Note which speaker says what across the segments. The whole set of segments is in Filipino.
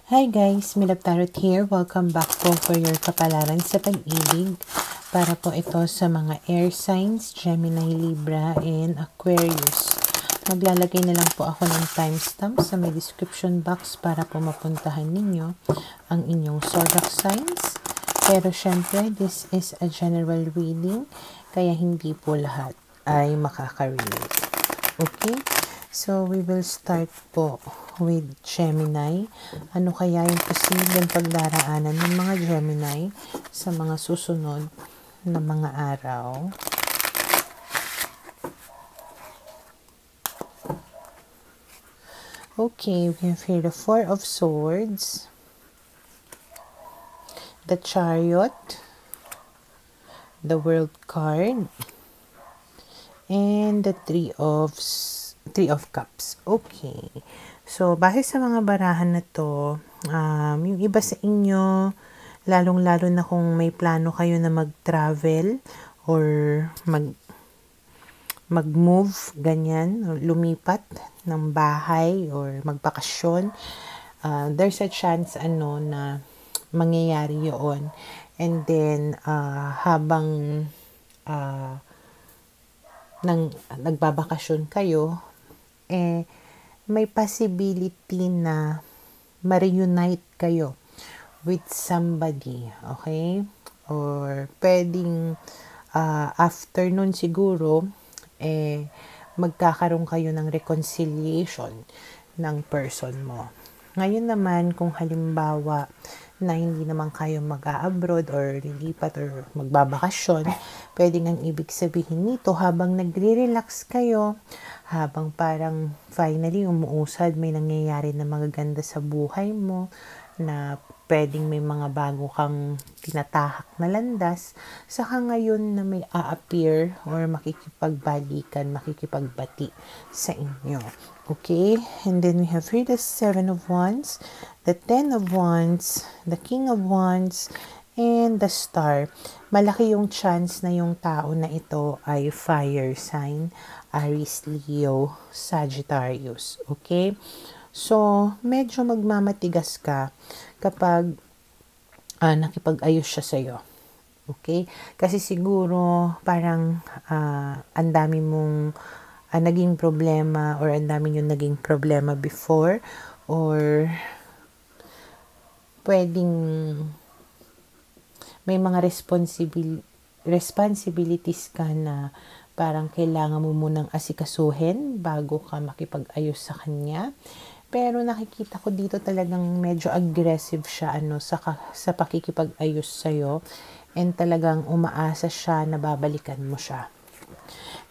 Speaker 1: Hi guys, Milab Tarot here. Welcome back po for your kapalaran sa pag-ibig. Para po ito sa mga air signs, Gemini, Libra, and Aquarius. Maglalagay na lang po ako ng timestamp sa may description box para po mapuntahan ninyo ang inyong zodiac signs. Pero syempre, this is a general reading, kaya hindi po lahat ay makaka-relate. Okay? So, we will start po with Gemini. Ano kaya yung posibleng pagdaraanan ng mga Gemini sa mga susunod na mga araw? Okay, we have here the Four of Swords, the Chariot, the World card, and the Three of Cups. Okay. So, base sa mga barahan na to, yung iba sa inyo, lalong-lalo na kung may plano kayo na mag-travel or mag-move, ganyan, lumipat ng bahay or magbakasyon, there's a chance na mangyayari yun. And then, habang nagbabakasyon kayo, may possibility na ma-reunite kayo with somebody, okay? Or pwedeng after nun siguro, magkakaroon kayo ng reconciliation ng person mo. Ngayon naman, kung halimbawa na hindi naman kayo mag-a-abroad or lilipat or magbabakasyon, pwedeng ang ibig sabihin nito, habang nagre-relax kayo, habang parang finally umuusad, may nangyayari na magaganda sa buhay mo, na pwedeng may mga bago kang tinatahak na landas, saka ngayon na may a-appear or makikipagbalikan, makikipagbati sa inyo. Okay? And then we have here the Seven of Wands, the Ten of Wands, the King of Wands, and the Star. Malaki yung chance na yung tao na ito ay fire sign, Aries, Leo, Sagittarius. Okay? So, medyo magmamatigas ka kapag nakipag-ayos siya sa'yo. Okay? Kasi siguro parang ang dami mong naging problema or ang dami yung naging problema before, or pwedeng may mga responsibilities ka na parang kailangan mo munang asikasuhin bago ka makipag-ayos sa kanya. Pero nakikita ko dito talagang medyo aggressive siya sa pakikipag-ayos sa'yo, and talagang umaasa siya na babalikan mo siya.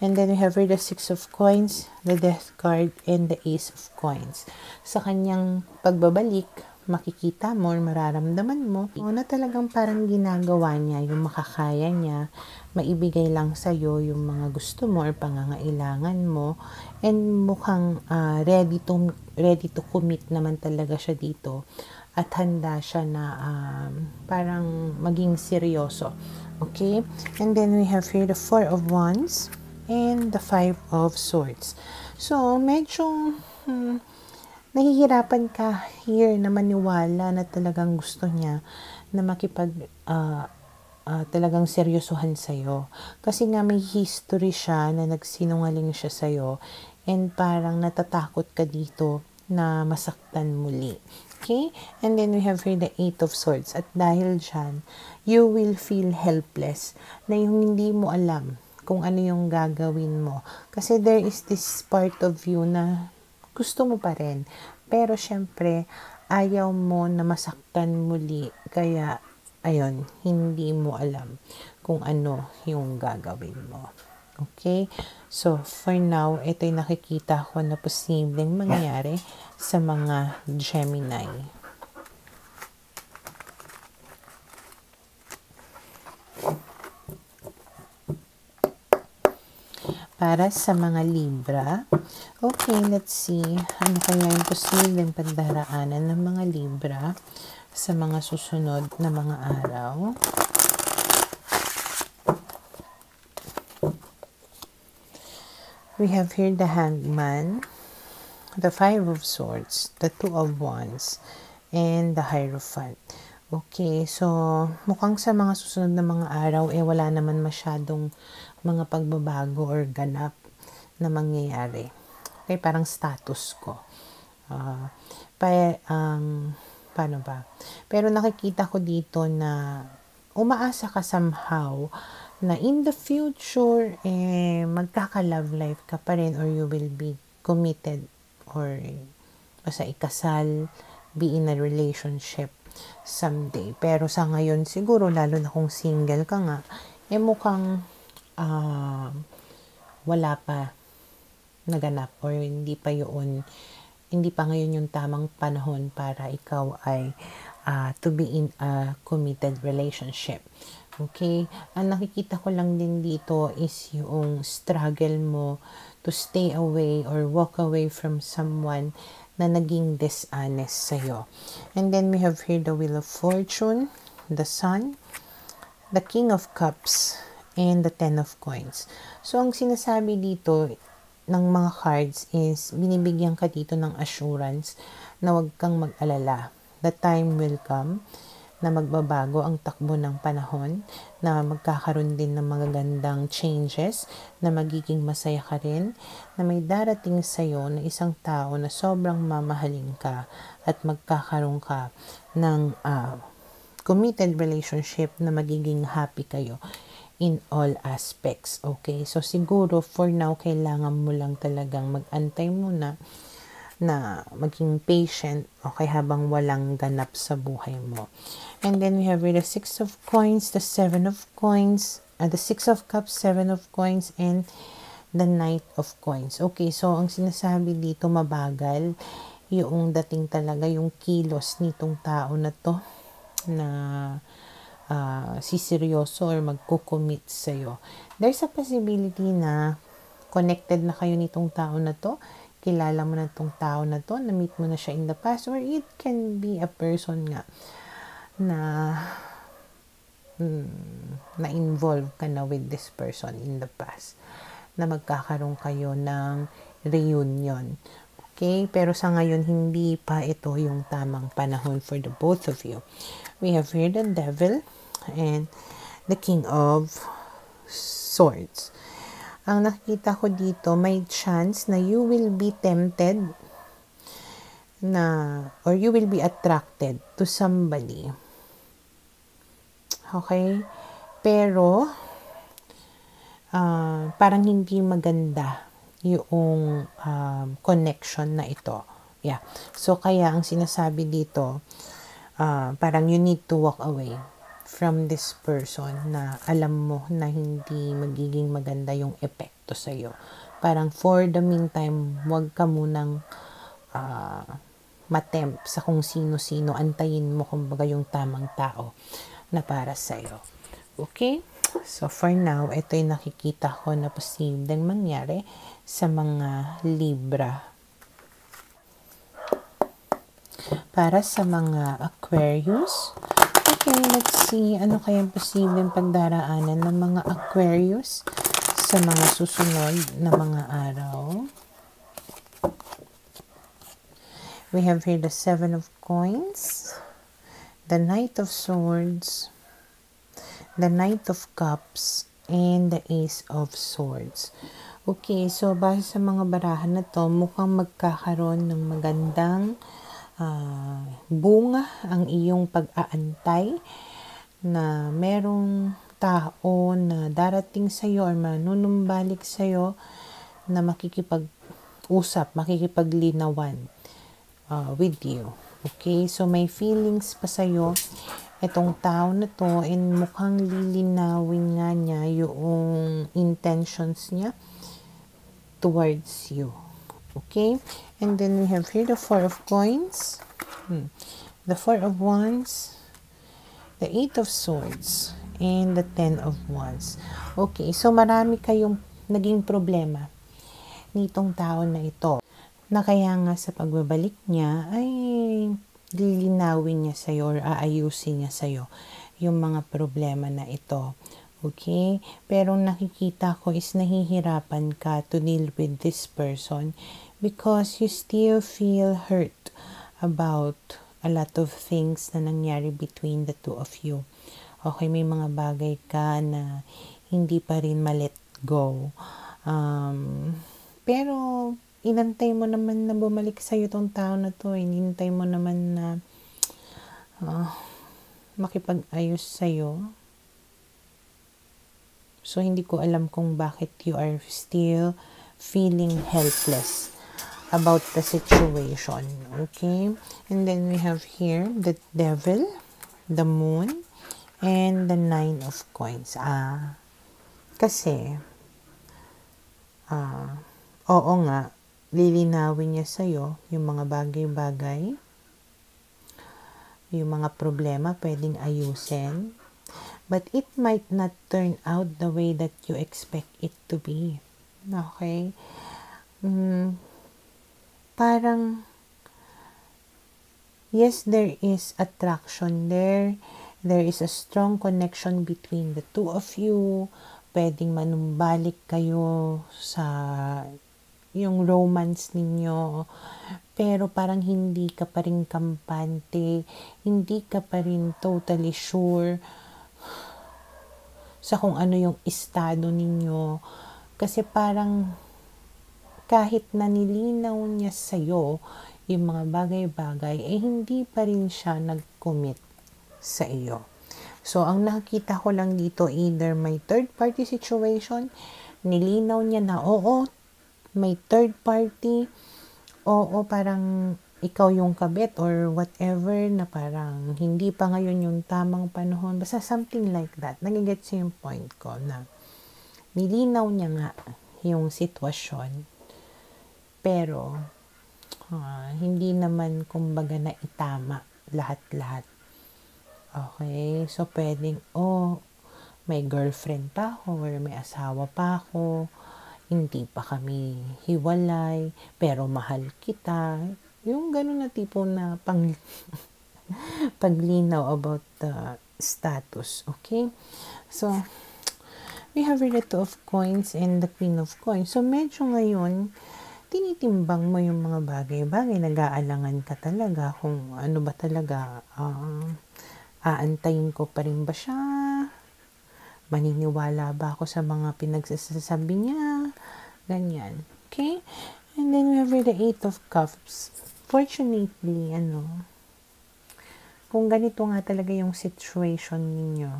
Speaker 1: And then we have here the Six of Coins, the Death card, and the Ace of Coins. Sa kanyang pagbabalik, makikita mo, mararamdaman mo, na talagang parang ginagawa niya yung makakaya niya, maibigay lang sa'yo yung mga gusto mo or pangangailangan mo, and mukhang ready to commit naman talaga siya dito, at handa siya na parang maging seryoso. Okay? And then we have here the Four of Wands and the Five of Swords. So, medyo nahihirapan ka here na maniwala na talagang gusto niya na talagang seryosohan sa'yo. Kasi nga may history siya na nagsinungaling siya sa'yo, and parang natatakot ka dito na masaktan muli. Okay? And then we have here the Eight of Swords. At dahil dyan, you will feel helpless, na yung hindi mo alam kung ano yung gagawin mo. Kasi there is this part of you na gusto mo pa rin. Pero syempre, ayaw mo na masaktan muli. Kaya, ayun, hindi mo alam kung ano yung gagawin mo. Okay? So, for now, ito'y nakikita ko na posibleng mangyari sa mga Gemini. Para sa mga Libra, okay, let's see, ano kaya yung posibleng pagdaraanan ng mga Libra sa mga susunod na mga araw. We have here the Hangman, the Five of Swords, the Two of Wands, and the Hierophant. Okay, so mukhang sa mga susunod na mga araw, wala naman masyadong mga pagbabago or ganap na mangyayari. Okay, parang status ko. Paano ba? Pero nakikita ko dito na umaasa ka somehow na in the future, magkaka-love life ka pa rin, or you will be committed or basta ikasal, be in a relationship someday. Pero sa ngayon siguro, lalo na kung single ka nga, mukhang wala pa naganap, or hindi pa ngayon yung tamang panahon para ikaw ay to be in a committed relationship. Okay? Ang nakikita ko lang din dito is yung struggle mo to stay away or walk away from someone na naging dishonest sa'yo. And then we have here the Wheel of Fortune, the Sun, the King of Cups, and the Ten of Coins. So, ang sinasabi dito ng mga cards is binibigyan ka dito ng assurance na huwag kang mag-alala. The time will come na magbabago ang takbo ng panahon, na magkakaroon din ng magagandang changes, na magiging masaya ka rin, na may darating sa'yo na isang tao na sobrang mamahalin ka at magkakaroon ka ng committed relationship na magiging happy kayo in all aspects. Okay? So, siguro for now, kailangan mo lang talagang mag-antay muna na maging patient, okay, habang walang ganap sa buhay mo. And then we have the Six of Coins, the Seven of Coins, the Six of Cups, Seven of Coins, and the Knight of Coins. Okay, so ang sinasabi dito, mabagal yung dating talaga, yung kilos nitong tao na to na siseryoso or magko-commit sa'yo. There's a possibility na connected na kayo nitong tao na to, kilala mo na itong tao na to, na-meet mo na siya in the past, or it can be a person nga na involve ka na with this person in the past, na magkakaroon kayo ng reunion. Okay? Pero sa ngayon, hindi pa ito yung tamang panahon for the both of you. We have here the Devil and the King of Swords. Ang nakikita ko dito, may chance na you will be tempted or you will be attracted to somebody. Okay? Pero, parang hindi maganda yung connection na ito. Yeah. So, kaya ang sinasabi dito, parang you need to walk away from this person na alam mo na hindi magiging maganda yung epekto sa'yo. Parang for the meantime, wag ka munang matempt sa kung sino-sino. Antayin mo kumbaga yung tamang tao na para sa'yo. Okay? So for now, ito yung nakikita ko na posibleng mangyari sa mga Libra. Para sa mga Aquarius, okay, let's see, ano kayang posibleng pagdaraanan ng mga Aquarius sa mga susunod na mga araw. We have here the Seven of Coins, the Knight of Swords, the Knight of Cups, and the Ace of Swords. Okay, so base sa mga barahan na to, mukhang magkakaroon ng magandang bunga ang iyong pag-aantay, na merong tao na darating sa iyo or manunumbalik sa iyo na makikipag-usap, makikipaglinawan with you. Okay, so may feelings pa sa iyo itong tao na to, and mukhang lilinawin nga niya yung intentions niya towards you. Okay, and then we have here the Four of Coins, the Four of Wands, the Eight of Swords, and the Ten of Wands. Okay, so marami kayong naging problema nitong tao na ito, na kaya nga sa pagbabalik niya ay lilinawin niya sa'yo or aayusin niya sa'yo yung mga problema na ito. Okay? Pero nakikita ko is nahihirapan ka to deal with this person because you still feel hurt about a lot of things na nangyari between the two of you. Okay, may mga bagay ka na hindi pa rin ma-let go. Pero, inantay mo naman na bumalik sa'yo tong tao na to. Inintay mo naman na makipag-ayos sa'yo. So, hindi ko alam kung bakit you are still feeling helpless about the situation. Okay? And then we have here the devil, the moon, and the 9 of coins. Kasi, oo nga, lilinawin niya sa'yo yung mga bagay-bagay, yung mga problema pwedeng ayusin, but it might not turn out the way that you expect it to be. Okay? Parang, yes, there is attraction there. There is a strong connection between the two of you. Pwedeng manumbalik kayo sa yung romance ninyo. Pero parang hindi ka pa rin kampante. Hindi ka pa rin totally sure sa kung ano yung estado ninyo. Kasi parang kahit nanilinaw niya sa'yo yung mga bagay-bagay, hindi pa rin siya nag-commit sa iyo. So, ang nakikita ko lang dito, either may third party situation, nilinaw niya na oo, may third party, oo, parang ikaw yung kabit or whatever, na parang hindi pa ngayon yung tamang panahon. Basta something like that. Nagigets yung point ko na nilinaw niya nga yung sitwasyon. Pero, hindi naman kumbaga na itama lahat-lahat. Okay? So, pwedeng, may girlfriend pa ako or may asawa pa ako. Hindi pa kami hiwalay, pero mahal kita. Yung gano'n na tipo na paglinaw about the status. Okay? So, we have the Two of Coins and the Queen of Coins. So, medyo ngayon, tinitimbang mo yung mga bagay-bagay, nag-aalangan ka talaga kung ano ba talaga, aantayin ko pa rin ba siya, maniniwala ba ako sa mga pinagsasabi niya, ganyan. Okay? And then we have the Eight of Cups. Fortunately, kung ganito nga talaga yung situation ninyo,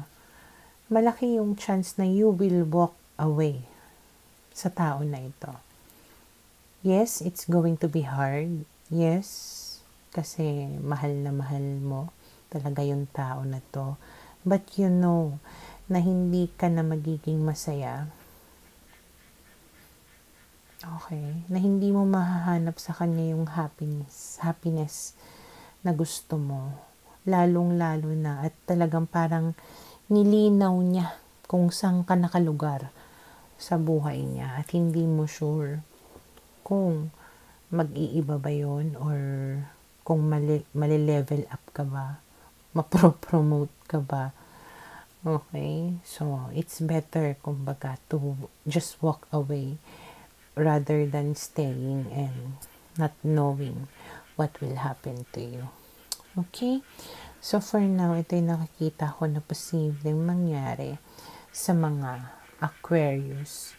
Speaker 1: malaki yung chance na you will walk away sa tao na ito. Yes, it's going to be hard. Yes, kasi mahal na mahal mo talaga yung tao na to. But you know na hindi ka na magiging masaya. Okay? Na hindi mo mahahanap sa kanya yung happiness na gusto mo. Lalong-lalo na at talagang parang nilinaw niya kung saan ka nakalugar sa buhay niya at hindi mo sure kung mag-iiba ba yun or kung mali-level up ka ba, mapro-promote ka ba. Okay? So, it's better, kumbaga, to just walk away rather than staying and not knowing what will happen to you. Okay? So, for now, ito yung nakikita ko na posibleng mangyari sa mga Aquarius